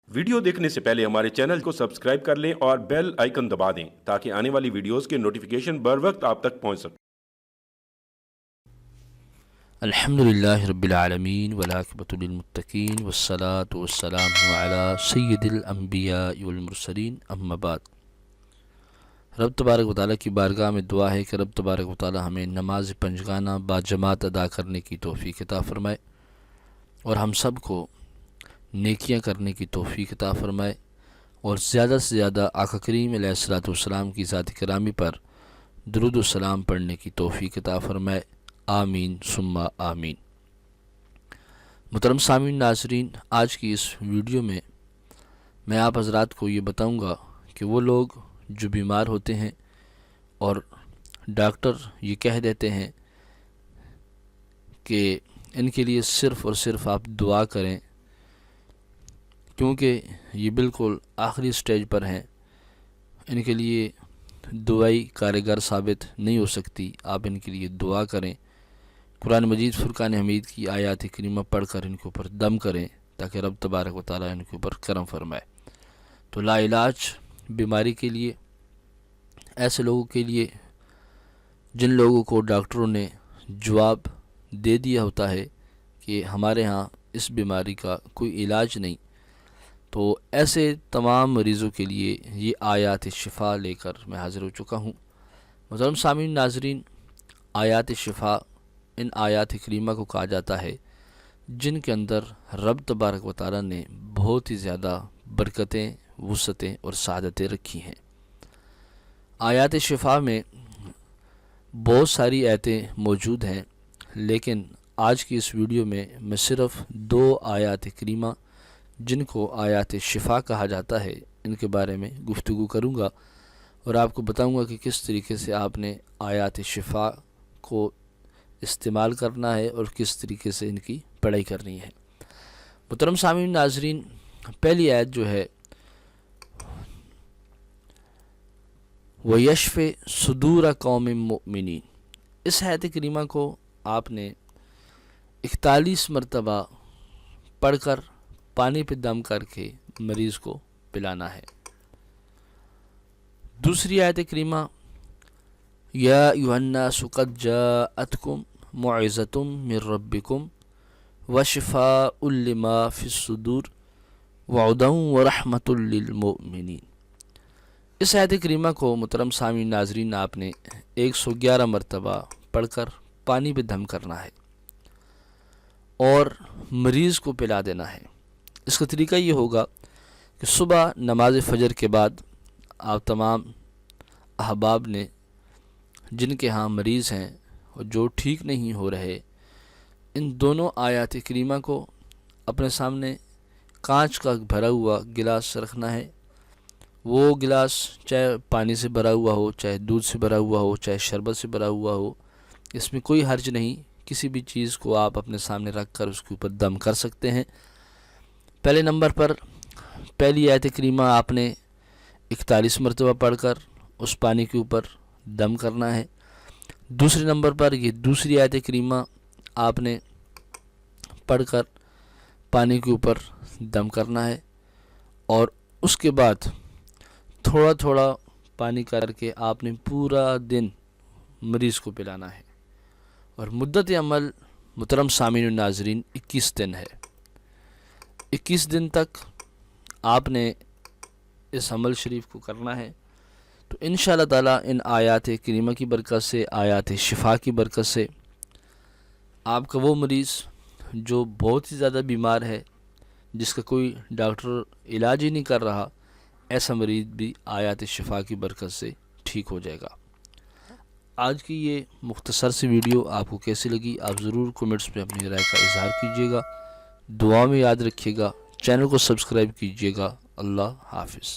Video دیکھنے سے پہلے ہمارے چینل کو سبسکرائب کر لیں اور بیل آئیکن دبا دیں تاکہ آنے والی ویڈیوز کے نوٹیفیکیشن بر وقت آپ تک پہنچ سکیں۔ الحمدللہ رب العالمین والعاقبۃ للمتقین والصلاة والسلام علی سید الانبیاء والمرسلین اما بعد۔ رب تبارک و تعالیٰ کی بارگاہ میں دعا ہے کہ رب تبارک و تعالیٰ ہمیں نماز پنجگانہ باجماعت ادا کرنے کی توفیق عطا فرمائے اور ہم سب کو نیکیاں کرنے کی توفیق عطا فرمائے اور زیادہ سے زیادہ آقا کریم علیہ الصلوۃ والسلام کی ذات گرامی پر درود و سلام پڑھنے کی توفیق عطا فرمائے، آمین ثم آمین۔ محترم سامعین ناظرین، آج کی اس ویڈیو میں آپ حضرات کو یہ بتاؤں گا کہ وہ لوگ جو بیمار ہوتے ہیں اور ڈاکٹر یہ کہہ دیتے ہیں کہ ان کے لیے صرف اور صرف آپ دعا کریں کیونکہ یہ بالکل آخری سٹیج پر ہیں، ان کے لیے دعائی کارگر ثابت نہیں ہو سکتی، آپ ان کے لیے دعا کریں، قرآن مجید فرقان حمید کی آیات کریمہ پڑھ کر ان کے اوپر دم کریں تاکہ رب تبارک و تعالیٰ ان کے اوپر کرم فرمائے۔ تو لا علاج بیماری کے لیے ایسے لوگوں کے لیے جن لوگوں کو ڈاکٹروں نے جواب دے دیا ہوتا ہے کہ ہمارے ہاں اس بیماری کا کوئی علاج نہیں، تو ایسے تمام مریضوں کے لیے یہ آیات شفا لے کر میں حاضر ہو چکا ہوں۔ محترم سامعین ناظرین، آیات شفا ان آیات کریمہ کو کہا جاتا ہے جن کے اندر رب تبارک و تعالیٰ نے بہت ہی زیادہ برکتیں، وسعتیں اور سعادتیں رکھی ہیں۔ آیات شفا میں بہت ساری آیتیں موجود ہیں، لیکن آج کی اس ویڈیو میں صرف 2 آیات کریمہ جن کو آیات شفا کہا جاتا ہے ان کے بارے میں گفتگو کروں گا اور آپ کو بتاؤں گا کہ کس طریقے سے آپ نے آیات شفا کو استعمال کرنا ہے اور کس طریقے سے ان کی پڑھائی کرنی ہے۔ محترم سامعین ناظرین، پہلی آیت جو ہے وَيَشْفِ صُدُورَ قَوْمٍ مُؤْمِنِينَ، اس آیت کریمہ کو آپ نے 41 مرتبہ پڑھ کر پانی پہ دم کر کے مریض کو پلانا ہے۔ دوسری آیت کریمہ یا ایھا الناس قد جاءتکم موعظۃ من ربکم وشفاء لما فی الصدور وہدی ورحمۃ للمؤمنین، اس آیت کریمہ کو محترم سامعین ناظرین آپ نے 111 مرتبہ پڑھ کر پانی پہ دم کرنا ہے اور مریض کو پلا دینا ہے۔ اس کا طریقہ یہ ہوگا کہ صبح نماز فجر کے بعد آپ تمام احباب نے جن کے ہاں مریض ہیں اور جو ٹھیک نہیں ہو رہے، ان دونوں آیات کریمہ کو اپنے سامنے کانچ کا بھرا ہوا گلاس رکھنا ہے۔ وہ گلاس چاہے پانی سے بھرا ہوا ہو، چاہے دودھ سے بھرا ہوا ہو، چاہے شربت سے بھرا ہوا ہو، اس میں کوئی حرج نہیں، کسی بھی چیز کو آپ اپنے سامنے رکھ کر اس کے اوپر دم کر سکتے ہیں۔ پہلے نمبر پر پہلی آیت کریمہ آپ نے 41 مرتبہ پڑھ کر اس پانی کے اوپر دم کرنا ہے۔ دوسرے نمبر پر یہ دوسری آیت کریمہ آپ نے پڑھ کر پانی کے اوپر دم کرنا ہے اور اس کے بعد تھوڑا تھوڑا پانی کر کے آپ نے پورا دن مریض کو پلانا ہے، اور مدت عمل محترم سامعین و ناظرین 21 دن ہے۔ 21 دن تک آپ نے اس عمل شریف کو کرنا ہے، تو انشاءاللہ تعالیٰ ان آیات کریمہ کی برکت سے، آیات شفا کی برکت سے، آپ کا وہ مریض جو بہت ہی زیادہ بیمار ہے، جس کا کوئی ڈاکٹر علاج ہی نہیں کر رہا، ایسا مریض بھی آیات شفا کی برکت سے ٹھیک ہو جائے گا۔ آج کی یہ مختصر سی ویڈیو آپ کو کیسی لگی، آپ ضرور کومنٹس میں اپنی رائے کا اظہار کیجیے گا، دعا میں یاد رکھیے گا، چینل کو سبسکرائب کیجیے گا۔ اللہ حافظ۔